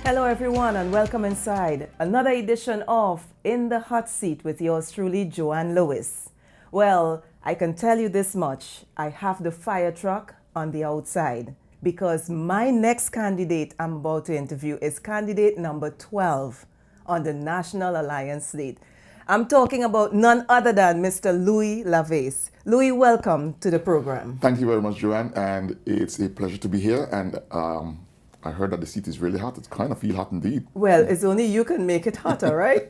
Hello, everyone, and welcome inside another edition of In the Hot Seat with yours truly, Joanne Lewis. Well, I can tell you this much. I have the fire truck on the outside because my next candidate I'm about to interview is candidate number 12 on the National Alliance slate. I'm talking about none other than Mr. Louie Laveist. Louie, welcome to the program. Thank you very much, Joanne, and it's a pleasure to be here. And I heard that the seat is really hot. It kind of feel hot indeed. Well, it's only you can make it hotter, right?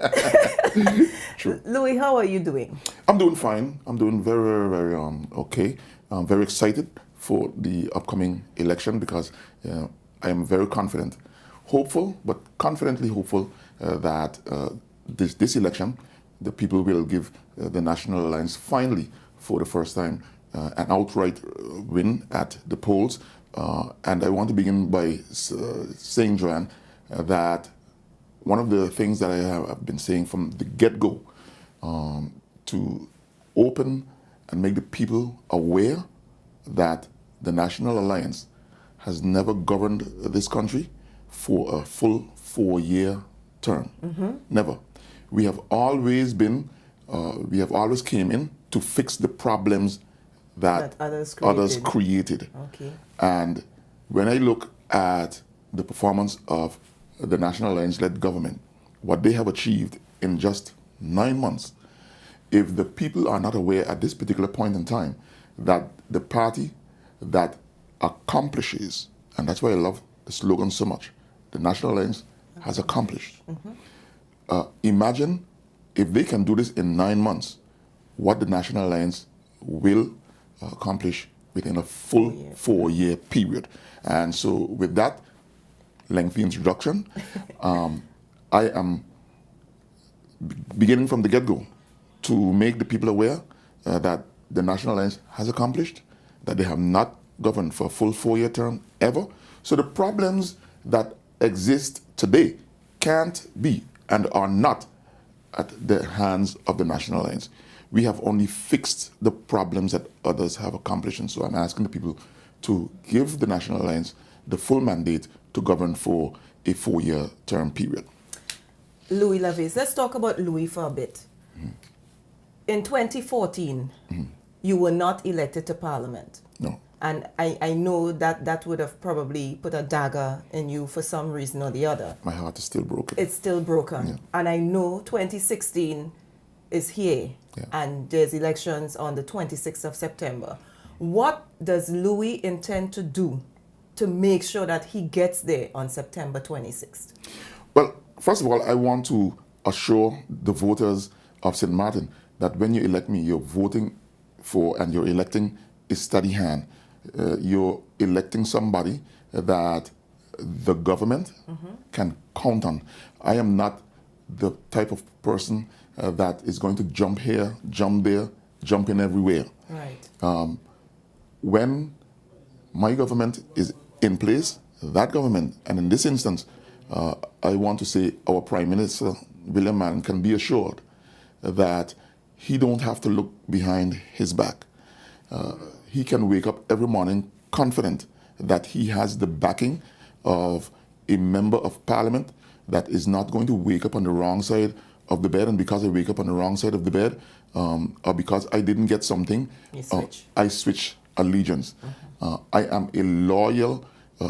True. Louie, how are you doing? I'm doing fine. I'm doing very, very okay. I'm very excited for the upcoming election because I am very confident, hopeful, but confidently hopeful that this election, the people will give the National Alliance finally, for the first time, an outright win at the polls. And I want to begin by saying, Joanne, that one of the things that I have been saying from the get-go, to open and make the people aware that the National Alliance has never governed this country for a full 4-year term. Mm-hmm. Never. We have always came in to fix the problems that others created. Okay. And when I look at the performance of the National Alliance-led government, what they have achieved in just 9 months, if the people are not aware at this particular point in time that the party that accomplishes, and that's why I love the slogan so much, the National Alliance has accomplished. Mm-hmm. Imagine if they can do this in 9 months, what the National Alliance will accomplish within a full 4-year period. And so with that lengthy introduction, I am beginning from the get-go to make the people aware that the National Alliance has accomplished, that they have not governed for a full 4-year term ever. So the problems that exist today can't be and are not at the hands of the National Alliance. We have only fixed the problems that others have accomplished. And so I'm asking the people to give the National Alliance the full mandate to govern for a 4-year term period. Louie Laveist, let's talk about Louie for a bit. Mm-hmm. In 2014, you were not elected to Parliament. No. And I know that would have probably put a dagger in you for some reason or the other. My heart is still broken. It's still broken. Yeah. And I know 2016 is here, and there's elections on the 26th of September. What does Louie intend to do to make sure that he gets there on September 26th? Well, first of all, I want to assure the voters of St. Martin that when you elect me, you're voting for and you're electing a steady hand. You're electing somebody that the government can count on. I am not the type of person that is going to jump here, jump there, jump in everywhere. Right. When my government is in place, that government, and in this instance, I want to say our Prime Minister, William Mann, can be assured that he don't have to look behind his back. He can wake up every morning confident that he has the backing of a member of Parliament that is not going to wake up on the wrong side of the bed, and because I wake up on the wrong side of the bed, or because I didn't get something, I switch allegiance. I am a loyal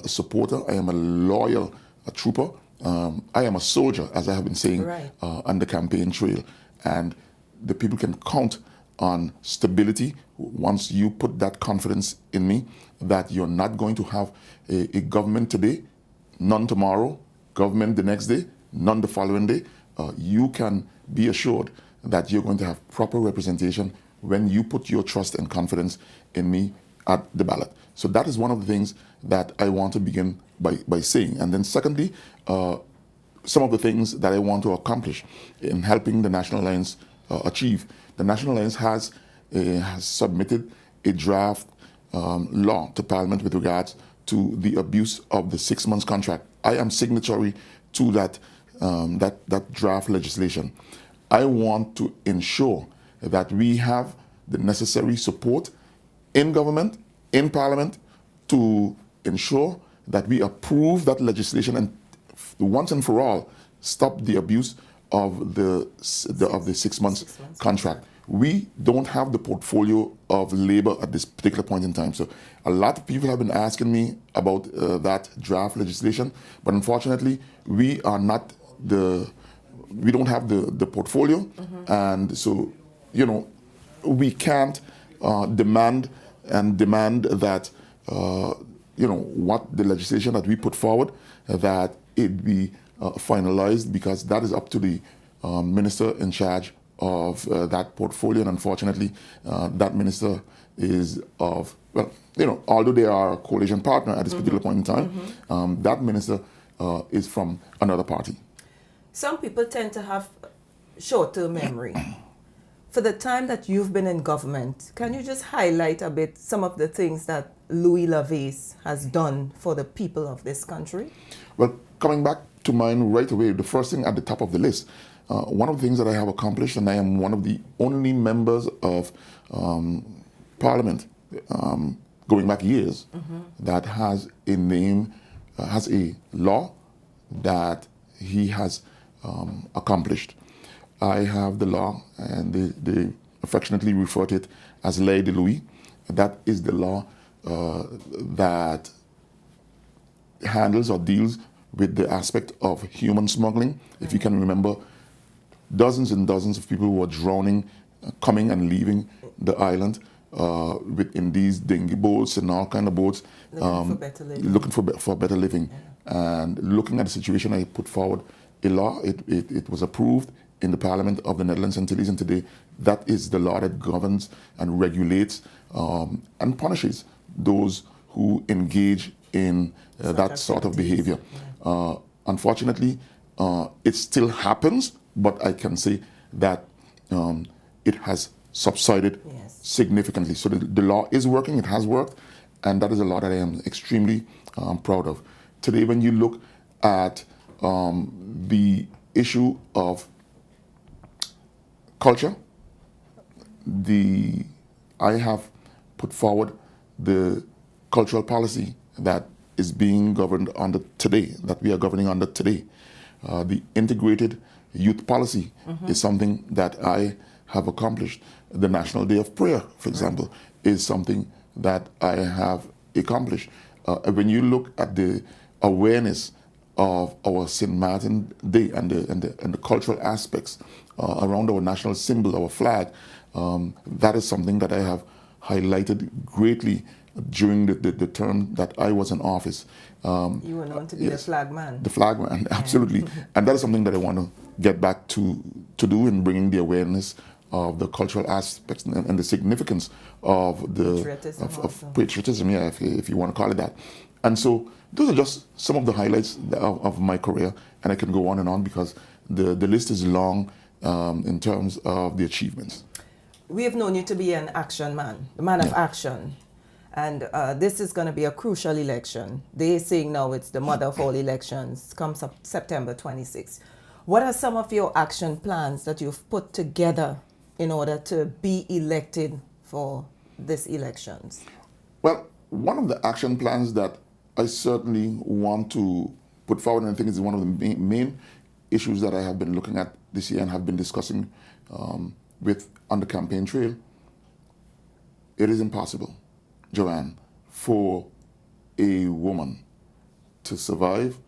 supporter. I am a loyal trooper. I am a soldier, as I have been saying, on the campaign trail. And the people can count on stability once you put that confidence in me that you're not going to have a government today, none tomorrow, government the next day, none the following day. You can be assured that you're going to have proper representation when you put your trust and confidence in me at the ballot. So that is one of the things that I want to begin by saying. And then secondly, some of the things that I want to accomplish in helping the National Alliance achieve. The National Alliance has submitted a draft law to Parliament with regards to the abuse of the 6 months contract. I am signatory to that draft legislation. I want to ensure that we have the necessary support in government, in Parliament, to ensure that we approve that legislation and once and for all stop the abuse of the 6 months contract. We don't have the portfolio of labor at this particular point in time. So a lot of people have been asking me about that draft legislation, but unfortunately we don't have the portfolio, and so we can't demand that what the legislation that we put forward, that it be finalized, because that is up to the minister in charge of that portfolio. And unfortunately, that minister is although they are a coalition partner at this particular point in time, that minister is from another party. Some people tend to have short-term memory. For the time that you've been in government, can you just highlight a bit some of the things that Louie Laveist has done for the people of this country? Well, coming back to mind right away, the first thing at the top of the list, one of the things that I have accomplished, and I am one of the only members of Parliament, going back years, that has a law that he has accomplished. I have the law, and they affectionately refer to it as Ley de Louis. That is the law that handles or deals with the aspect of human smuggling. If you can remember, dozens and dozens of people were drowning, coming and leaving the island in these dinghy boats and all kind of boats, looking for better living. Yeah. And looking at the situation, I put forward a law. It was approved in the Parliament of the Netherlands and Antilles, and today that is the law that governs and regulates and punishes those who engage in that sort of behavior. Yeah. Unfortunately, it still happens, but I can say that it has subsided significantly. So the law is working, it has worked, and that is a law that I am extremely proud of. Today, when you look at the issue of culture, I have put forward the cultural policy that is being governed under today, that we are governing under today. The integrated youth policy is something that I have accomplished. The National Day of Prayer, for example, is something that I have accomplished. When you look at the awareness of our St. Martin Day and the cultural aspects around our national symbol, our flag, that is something that I have highlighted greatly during the term that I was in office. You were known to be the flag man. The flag man, absolutely. And that is something that I want to get back to do in bringing the awareness of the cultural aspects and the significance of patriotism, if you want to call it that. And so those are just some of the highlights of my career, and I can go on and on because the list is long in terms of the achievements. We have known you to be an action man, a man of action. And this is going to be a crucial election. They're saying now it's the mother of all elections, comes up September 26th. What are some of your action plans that you've put together in order to be elected for these elections? Well, one of the action plans that I certainly want to put forward, and I think is one of the main issues that I have been looking at this year and have been discussing on the campaign trail, it is impossible, Joanne, for a woman to survive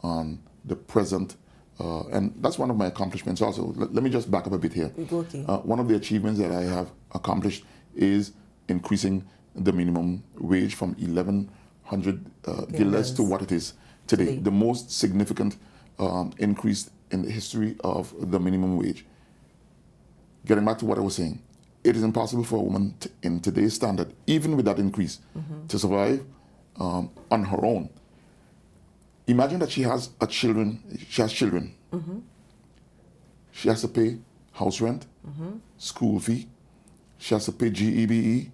on the present, and that's one of my accomplishments also. Let me just back up a bit here. Okay. One of the achievements that I have accomplished is increasing the minimum wage from 1,100 guilders to what it is today. The most significant increase in the history of the minimum wage. Getting back to what I was saying, it is impossible for a woman in today's standard, even with that increase, to survive on her own. Imagine that she has children. She has to pay house rent, school fee. She has to pay GEBE.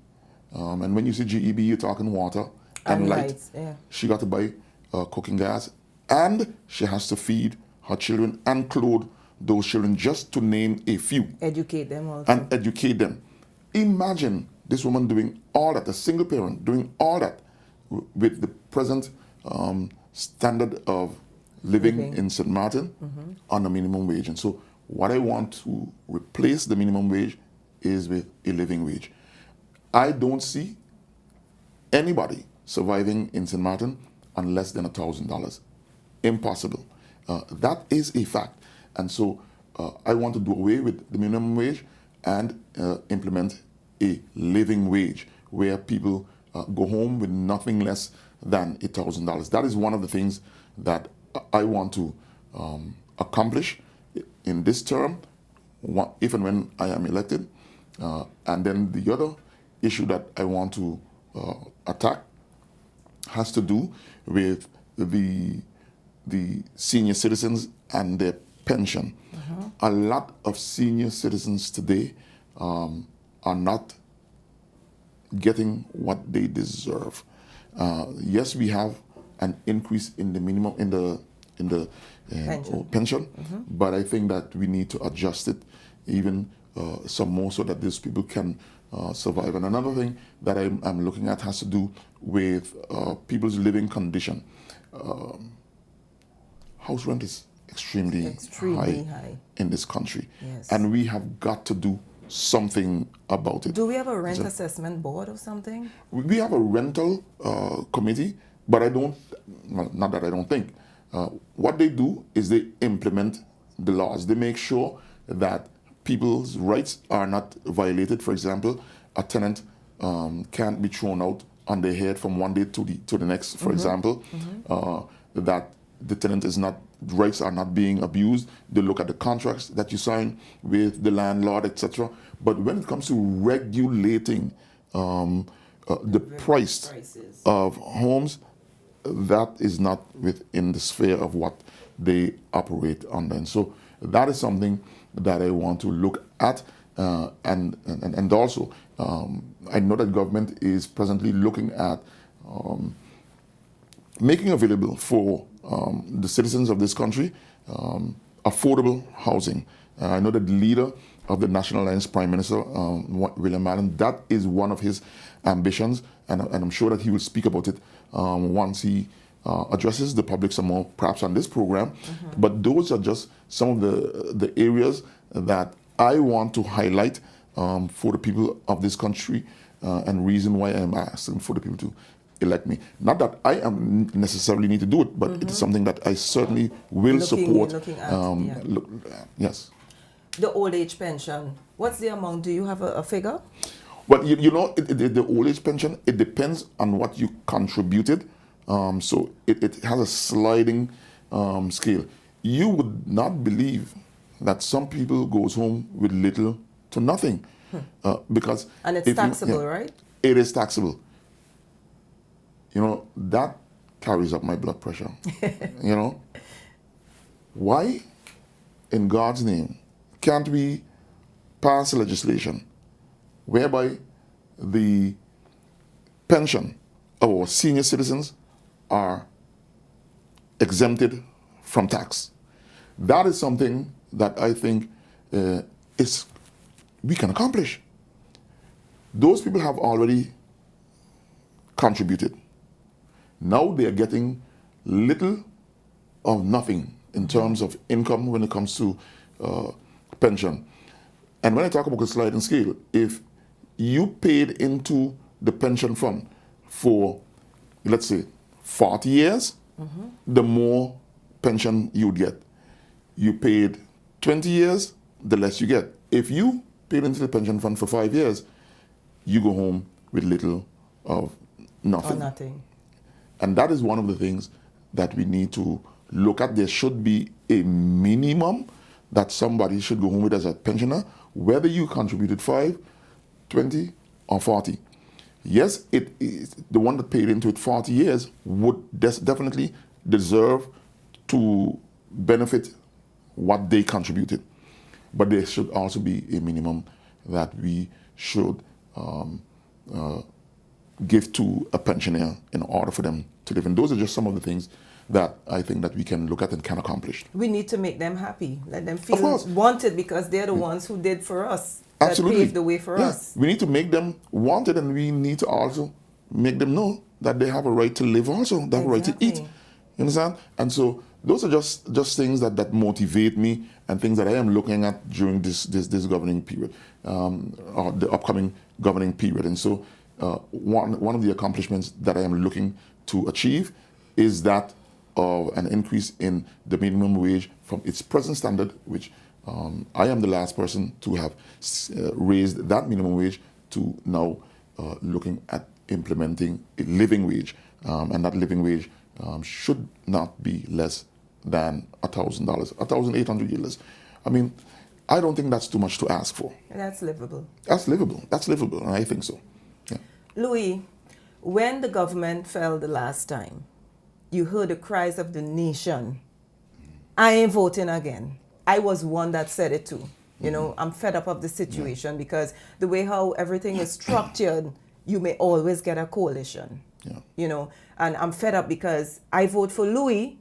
And when you say GEBE, you're talking water and light. She got to buy cooking gas. And she has to feed her children and clothe those children, just to name a few. Educate them also. And educate them. Imagine this woman doing all that, a single parent doing all that with the present standard of living in St. Martin on a minimum wage. And so what I want to replace the minimum wage is with a living wage. I don't see anybody surviving in St. Martin on less than $1,000. Impossible. That is a fact. And so I want to do away with the minimum wage and implement a living wage where people go home with nothing less than $1,000. That is one of the things that I want to accomplish in this term, if and when I am elected. And then the other issue that I want to attack has to do with the senior citizens and their pension. A lot of senior citizens today are not getting what they deserve. Yes, we have an increase in the minimum in the pension, but I think that we need to adjust it even some more so that these people can survive. And another thing that I'm looking at has to do with people's living condition. House rent is extremely high in this country, and we have got to do something about it. Do we have a rent assessment board or something? We have a rental committee, but not that I don't think. What they do is they implement the laws. They make sure that people's rights are not violated. For example, a tenant can't be thrown out on their head from one day to the next, for example, that the tenant rights are not being abused. They look at the contracts that you sign with the landlord, etc. But when it comes to regulating the prices of homes, that is not within the sphere of what they operate under. And so that is something that I want to look at. And also, I know that government is presently looking at making available for the citizens of this country affordable housing. I know that the leader of the National Alliance, Prime Minister William Allen, that is one of his ambitions, and I'm sure that he will speak about it once he addresses the public some more, perhaps on this program. But those are just some of the areas that I want to highlight for the people of this country, and reason why I'm asking for the people to elect me. Not that I am necessarily need to do it, but it is something that I certainly will support. Yes. The old age pension, what's the amount? Do you have a figure? Well, you know, the old age pension, it depends on what you contributed. So it has a sliding scale. You would not believe that some people goes home with little to nothing. Because and it's taxable, right? It is taxable. You know, that carries up my blood pressure. You know, why in God's name can't we pass legislation whereby the pension of our senior citizens are exempted from tax? That is something that I think we can accomplish. Those people have already contributed. Now they are getting little or nothing in terms of income when it comes to pension. And when I talk about a sliding scale, if you paid into the pension fund for, let's say, 40 years, the more pension you get. You paid 20 years, the less you get. If you paid into the pension fund for 5 years, you go home with little of nothing. Or nothing. And that is one of the things that we need to look at. There should be a minimum that somebody should go home with as a pensioner, whether you contributed 5, 20, or 40. Yes, it is the one that paid into it 40 years would definitely deserve to benefit what they contributed. But there should also be a minimum that we should give to a pensioner in order for them to live. And those are just some of the things that I think that we can look at and can accomplish. We need to make them happy. Let them feel wanted because they're the ones who did for us. Absolutely. That paved the way for us. We need to make them wanted, and we need to also make them know that they have a right to live also. They have a right to eat. You understand? And so those are just things that motivate me and things that I am looking at during this governing period, or the upcoming governing period. And so one of the accomplishments that I am looking to achieve is that of an increase in the minimum wage from its present standard, which I am the last person to have raised that minimum wage, to now looking at implementing a living wage. And that living wage should not be less than $1,000, $1,800. I mean, I don't think that's too much to ask for. And that's livable. That's livable. That's livable, and I think so. Yeah. Louis, when the government fell the last time, you heard the cries of the nation. I ain't voting again. I was one that said it too. You know, I'm fed up of the situation because the way how everything is structured, you may always get a coalition. Yeah. You know, and I'm fed up because I vote for Louis,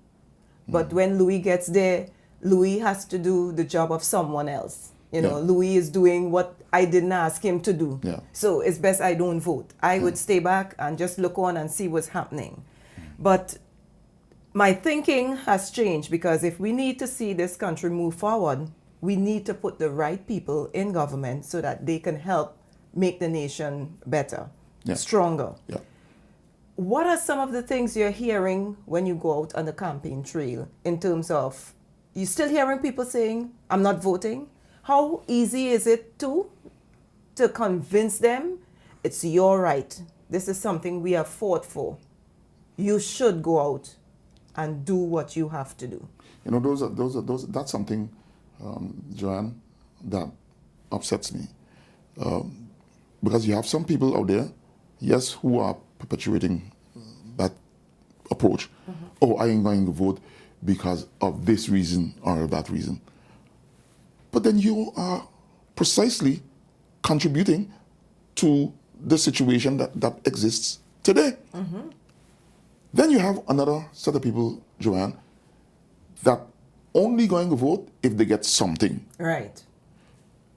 but when Louis gets there, Louis has to do the job of someone else. You know, Louis is doing what I didn't ask him to do. Yeah. So it's best I don't vote. I would stay back and just look on and see what's happening. But my thinking has changed, because if we need to see this country move forward, we need to put the right people in government so that they can help make the nation better, stronger. Yeah. What are some of the things you're hearing when you go out on the campaign trail in terms of, you still hearing people saying, I'm not voting? How easy is it to convince them it's your right? This is something we have fought for. You should go out and do what you have to do. You know, that's something, Joanne, that upsets me. Because you have some people out there, yes, who are perpetuating that approach. Oh, I ain't going to vote because of this reason or that reason. But then you are precisely contributing to the situation that exists today. Then you have another set of people, Joanne, that only going to vote if they get something. Right.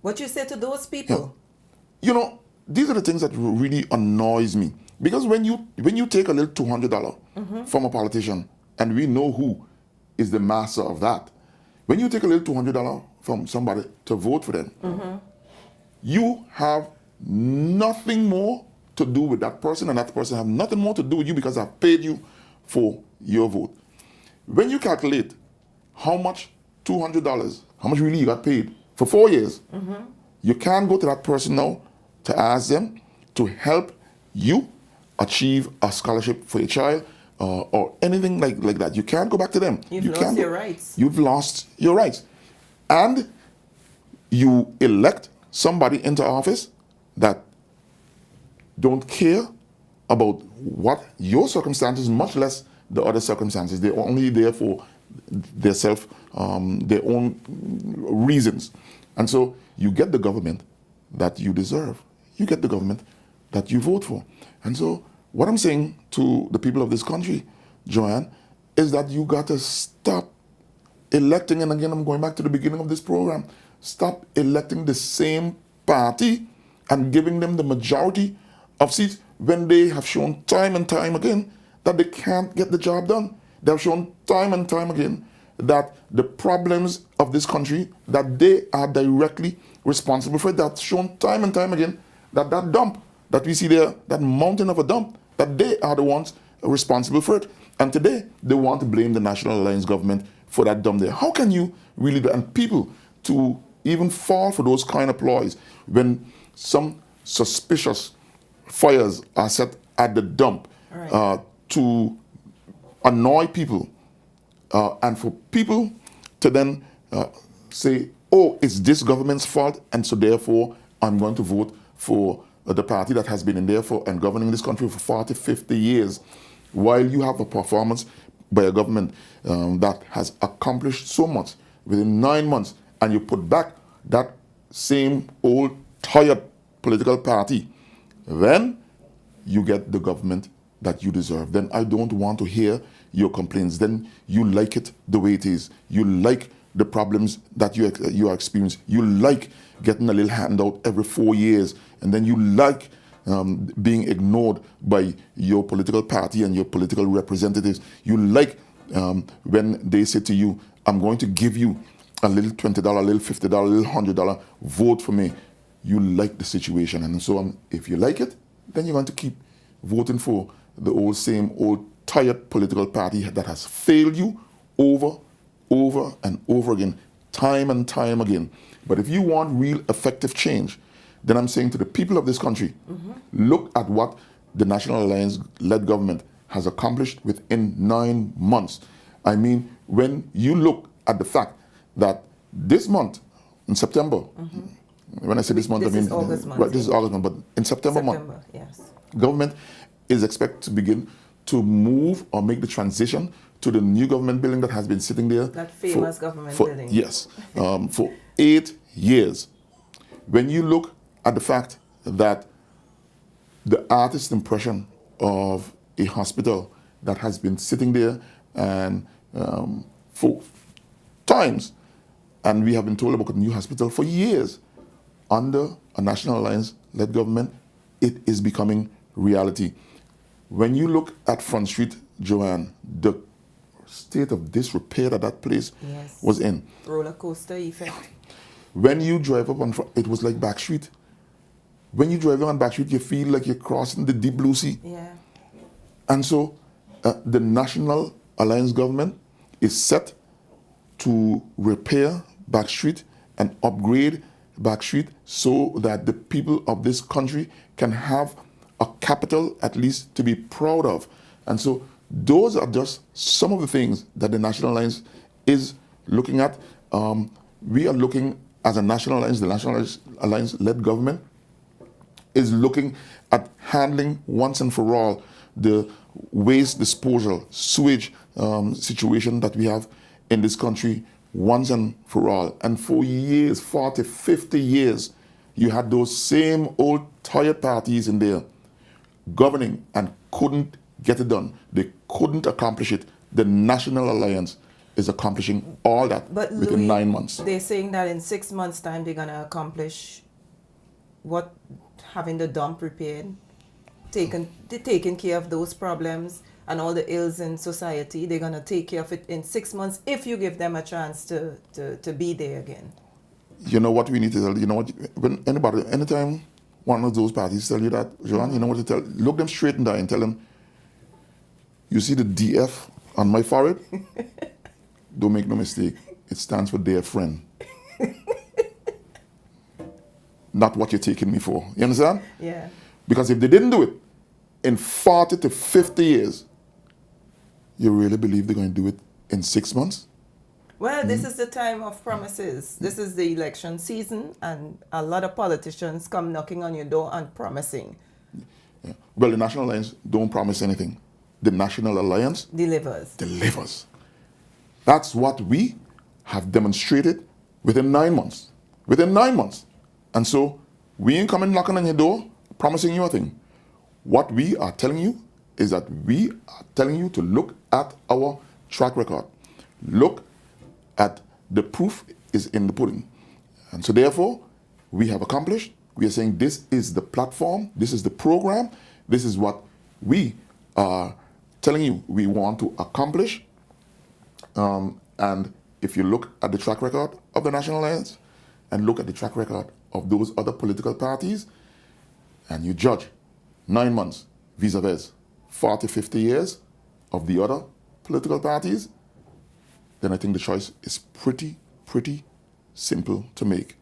What you say to those people? Yeah. You know, these are the things that really annoys me. Because when you take a little $200 from a politician, and we know who is the master of that, when you take a little $200 from somebody to vote for them, you have nothing more to do with that person, and that person have nothing more to do with you because I've paid you for your vote. When you calculate how much $200, how much really you got paid for 4 years, you can't go to that person now to ask them to help you achieve a scholarship for your child or anything like that. You can't go back to them. You've lost your rights. You've lost your rights. And you elect somebody into office that don't care about what your circumstances, much less the other circumstances. They're only there for their own reasons. And so you get the government that you deserve. You get the government that you vote for. And so what I'm saying to the people of this country, Joanne, is that you got to stop electing, and again, I'm going back to the beginning of this program, stop electing the same party and giving them the majority of seats when they have shown time and time again that they can't get the job done. They have shown time and time again that the problems of this country, that they are directly responsible for it. That's shown time and time again that dump that we see there, that mountain of a dump, that they are the ones responsible for it. And today, they want to blame the National Alliance government for that dump there. How can you really do, and people to even fall for those kind of ploys when some suspicious fires are set at the dump to annoy people, and for people to then say, oh, it's this government's fault, and so therefore I'm going to vote for the party that has been in there for and governing this country for 40, 50 years, while you have a performance by a government that has accomplished so much within 9 months, and you put back that same old tired political party, then you get the government that you deserve. Then I don't want to hear your complaints. Then you like it the way it is. You like the problems that you are experiencing. You like getting a little handout every 4 years, and then you like being ignored by your political party and your political representatives. You like when they say to you, I'm going to give you a little $20, a little $50, a little $100, vote for me. You like the situation, and so on. If you like it, then you're going to keep voting for the same old tired political party that has failed you over and over again, time and time again. But if you want real effective change, then I'm saying to the people of this country, look at what the National Alliance-led government has accomplished within 9 months. I mean, when you look at the fact that this month, in September, when I say this month, I mean is August month, right, this is August month, but in September month, yes. government is expected to begin to move or make the transition to the new government building that has been sitting there. That famous government for, building. Yes, for 8 years. When you look at the fact that the artist's impression of a hospital that has been sitting there and for times, and we have been told about a new hospital for years, under a National Alliance-led government, it is becoming reality. When you look at Front Street, Joanne, the state of disrepair that place was in. Roller coaster effect. When you drive up on Front, it was like Back Street. When you drive on Back Street, you feel like you're crossing the deep blue sea. Yeah. And so the National Alliance government is set to repair Back Street and upgrade Back Street so that the people of this country can have a capital at least to be proud of. And so those are just some of the things that the National Alliance is looking at. We are looking as a National Alliance, the National Alliance-led government is looking at handling once and for all the waste disposal, sewage situation that we have in this country once and for all. And for years, 40, 50 years, you had those same old tired parties in there governing and couldn't get it done. They couldn't accomplish it. The National Alliance is accomplishing all that within Louie, 9 months. They're saying that in 6 months' time they're going to accomplish what having the dump repaired, taking care of those problems and all the ills in society. They're going to take care of it in 6 months if you give them a chance to be there again. You know what we need to tell, you know what, when anytime one of those parties tell you that, Joanne, you know what to tell, look them straight in the eye and tell them, you see the DF on my forehead? Don't make no mistake, it stands for dear friend. Not what you're taking me for. You understand? Yeah. Because if they didn't do it in 40 to 50 years, you really believe they're going to do it in 6 months? Well, this is the time of promises. This is the election season, and a lot of politicians come knocking on your door and promising. Yeah. Well, the National Alliance don't promise anything. The National Alliance delivers. That's what we have demonstrated within 9 months. Within 9 months. And so we ain't coming knocking on your door promising you a thing. What we are telling you is that we are telling you to look at our track record. Look at the proof is in the pudding. And so therefore, we have accomplished. We are saying this is the platform, this is the program, this is what we are telling you we want to accomplish. And if you look at the track record of the National Alliance and look at the track record of those other political parties, and you judge 9 months vis-a-vis 40, 50 years of the other political parties, then I think the choice is pretty simple to make.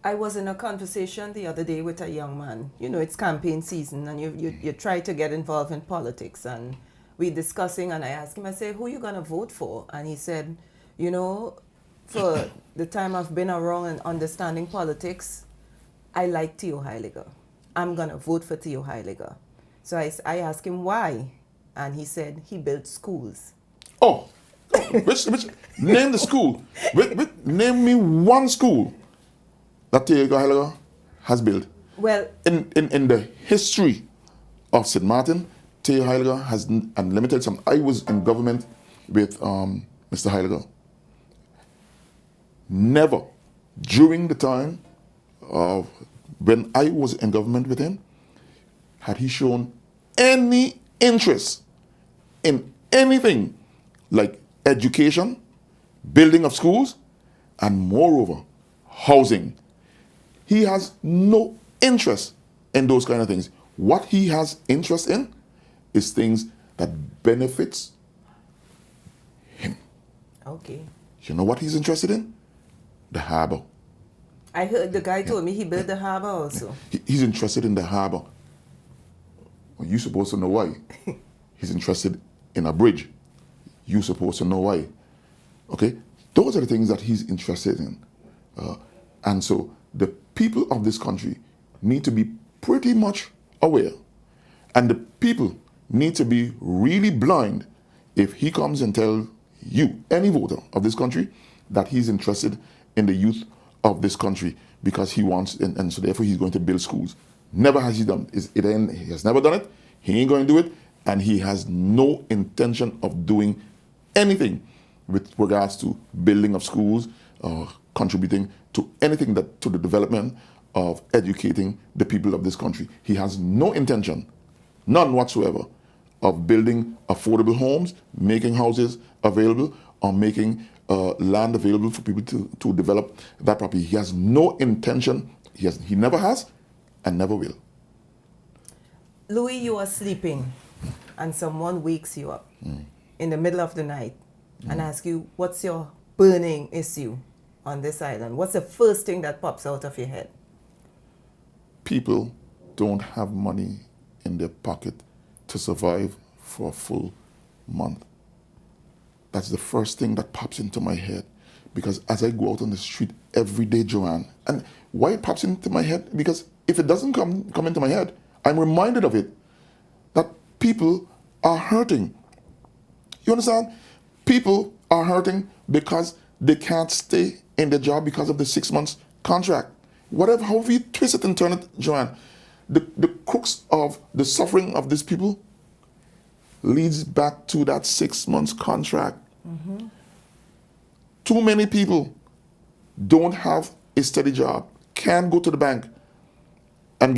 I was in a conversation the other day with a young man. You know, it's campaign season, and you try to get involved in politics. And we're discussing, and I asked him, I said, who are you going to vote for? And he said, you know, for the time I've been around and understanding politics, I like Theo Heiliger. I'm going to vote for Theo Heiliger. So I asked him why. And he said he built schools. Oh, which name the school. Name me one school that Theo Heiliger has built. Well, in the history of St. Martin, Theo Heiliger has unlimited some. I was in government with Mr. Heiliger. Never during the time of when I was in government with him had he shown any interest in anything like education, building of schools, and moreover, housing. He has no interest in those kind of things. What he has interest in is things that benefits him. Okay. You know what he's interested in? The harbor. I heard the guy told me he built the harbor also. He's interested in the harbor. Well, you're supposed to know why. He's interested in a bridge. You're supposed to know why. Okay? Those are the things that he's interested in. And so the people of this country need to be pretty much aware. And the people need to be really blind if he comes and tells you, any voter of this country, that he's interested in the youth of this country because he wants, and so therefore he's going to build schools. Never has he done it. He has never done it. He ain't going to do it. And he has no intention of doing anything with regards to building of schools or contributing to anything that to the development of educating the people of this country. He has no intention, none whatsoever, of building affordable homes, making houses available, or making land available for people to develop that property. He has no intention. He never has and never will. Louis, you are sleeping and someone wakes you up in the middle of the night and asks you, what's your burning issue on this island? What's the first thing that pops out of your head? People don't have money in their pocket to survive for a full month. That's the first thing that pops into my head. Because as I go out on the street every day, Joanne, and why it pops into my head? Because if it doesn't come into my head, I'm reminded of it, that people are hurting. You understand? People are hurting because they can't stay in their job because of the 6 months contract. Whatever, however you twist it and turn it, Joanne, the crux of the suffering of these people leads back to that 6 months contract. Mm-hmm. Too many people don't have a steady job, can't go to the bank and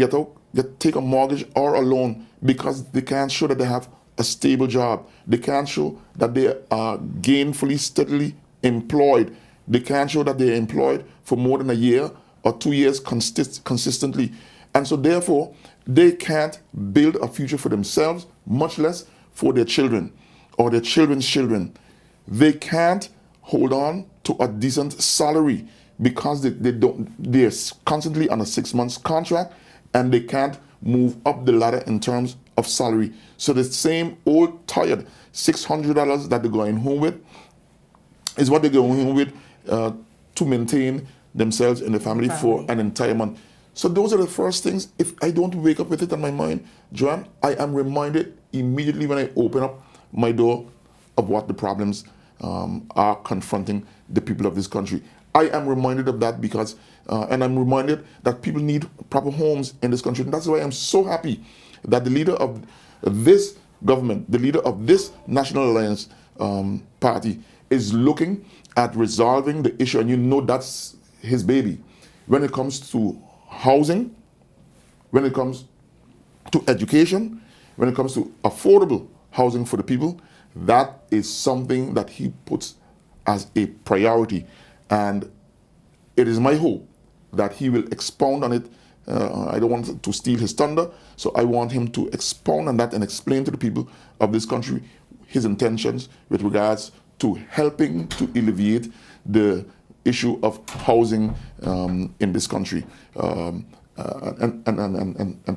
take a mortgage or a loan because they can't show that they have a stable job. They can't show that they are gainfully, steadily employed. They can't show that they're employed for more than a year or 2 years consistently. And so therefore, they can't build a future for themselves, much less for their children or their children's children. They can't hold on to a decent salary because they're constantly on a 6 months contract and they can't move up the ladder in terms of salary. So the same old tired $600 that they're going home with is what they're going home with to maintain themselves and the family for an entire month. So those are the first things. If I don't wake up with it on my mind, Joanne, I am reminded immediately when I open up my door of what the problems are confronting the people of this country. I am reminded of that because, and I'm reminded that people need proper homes in this country. And that's why I'm so happy that the leader of this government, the leader of this National Alliance party is looking at resolving the issue. And you know that's his baby. When it comes to housing, when it comes to education, when it comes to affordable housing for the people, that is something that he puts as a priority. And it is my hope that he will expound on it. I don't want to steal his thunder, so I want him to expound on that and explain to the people of this country his intentions with regards to helping to alleviate the issue of housing in this country and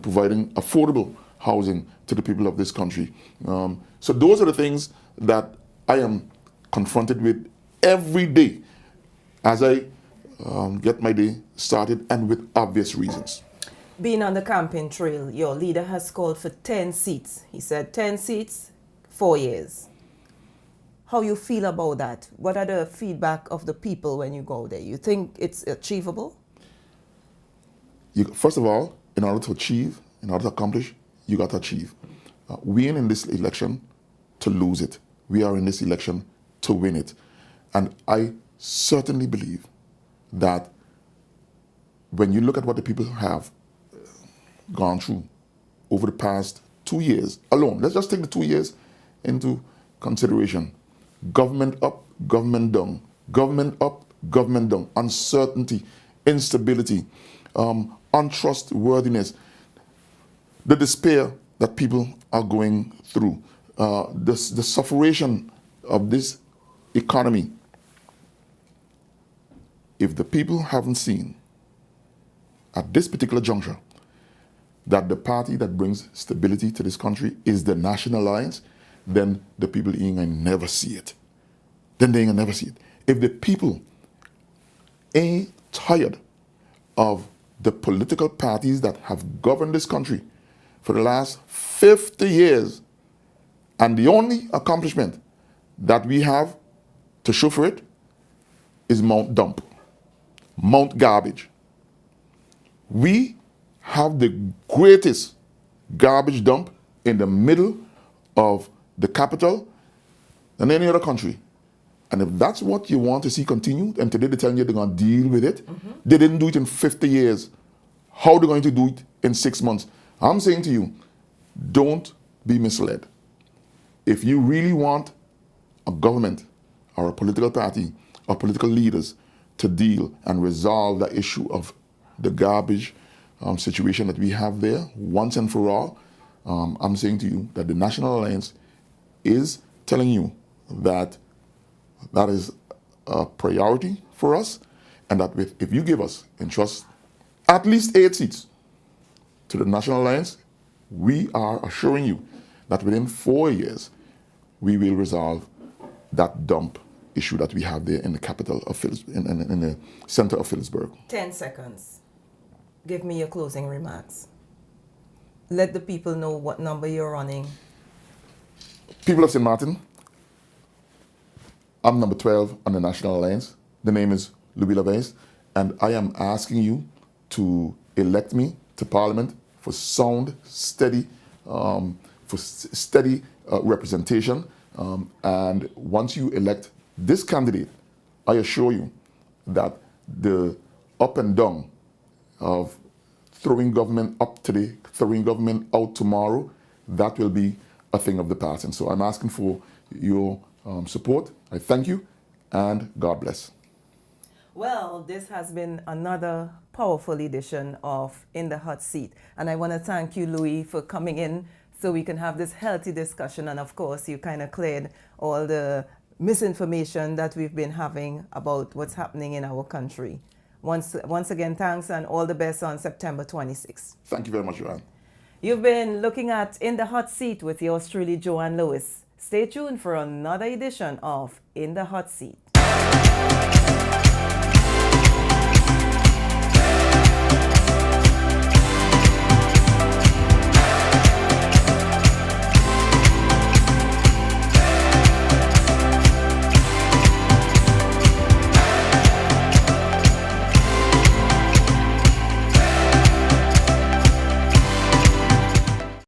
providing affordable housing to the people of this country. So those are the things that I am confronted with every day as I get my day started, and with obvious reasons. Being on the campaign trail, your leader has called for 10 seats. He said 10 seats, 4 years. How you feel about that? What are the feedback of the people when you go there? You think it's achievable? First of all, in order to achieve, in order to accomplish, you got to achieve. We ain't in this election to lose it. We are in this election to win it. And I certainly believe that when you look at what the people have gone through over the past 2 years alone, let's just take the 2 years into consideration. government up, government down, government up, government down, uncertainty, instability, untrustworthiness, the despair that people are going through, the sufferation of this economy. If the people haven't seen at this particular juncture that the party that brings stability to this country is the National Alliance, then the people ain't gonna never see it. Then they ain't gonna never see it. If the people ain't tired of the political parties that have governed this country for the last 50 years, and the only accomplishment that we have to show for it is Mount Dump, Mount Garbage. We have the greatest garbage dump in the middle of the capital than any other country. And if that's what you want to see continued, and today they're telling you they're going to deal with it, they didn't do it in 50 years. How are they going to do it in 6 months? I'm saying to you, don't be misled. If you really want a government or a political party or political leaders to deal and resolve the issue of the garbage situation that we have there once and for all, I'm saying to you that the National Alliance is telling you that that is a priority for us, and that if you give us in trust at least 8 seats to the National Alliance, we are assuring you that within 4 years we will resolve that dump issue that we have there in the capital of in the center of Phillipsburg. 10 seconds. Give me your closing remarks. Let the people know what number you're running. People of St. Martin, I'm number 12 on the National Alliance. The name is Louie Laveist, and I am asking you to elect me to Parliament for sound, steady, representation. And once you elect this candidate, I assure you that the up and down of throwing government up today, throwing government out tomorrow, that will be a thing of the past. And so I'm asking for your support. I thank you, and God bless. Well, this has been another powerful edition of In the Hot Seat. And I want to thank you, Louie, for coming in so we can have this healthy discussion. And of course, you kind of cleared all the misinformation that we've been having about what's happening in our country. Once again, thanks, and all the best on September 26th. Thank you very much, Joanne. You've been looking at In the Hot Seat with yours truly, Joanne Lewis. Stay tuned for another edition of In the Hot Seat.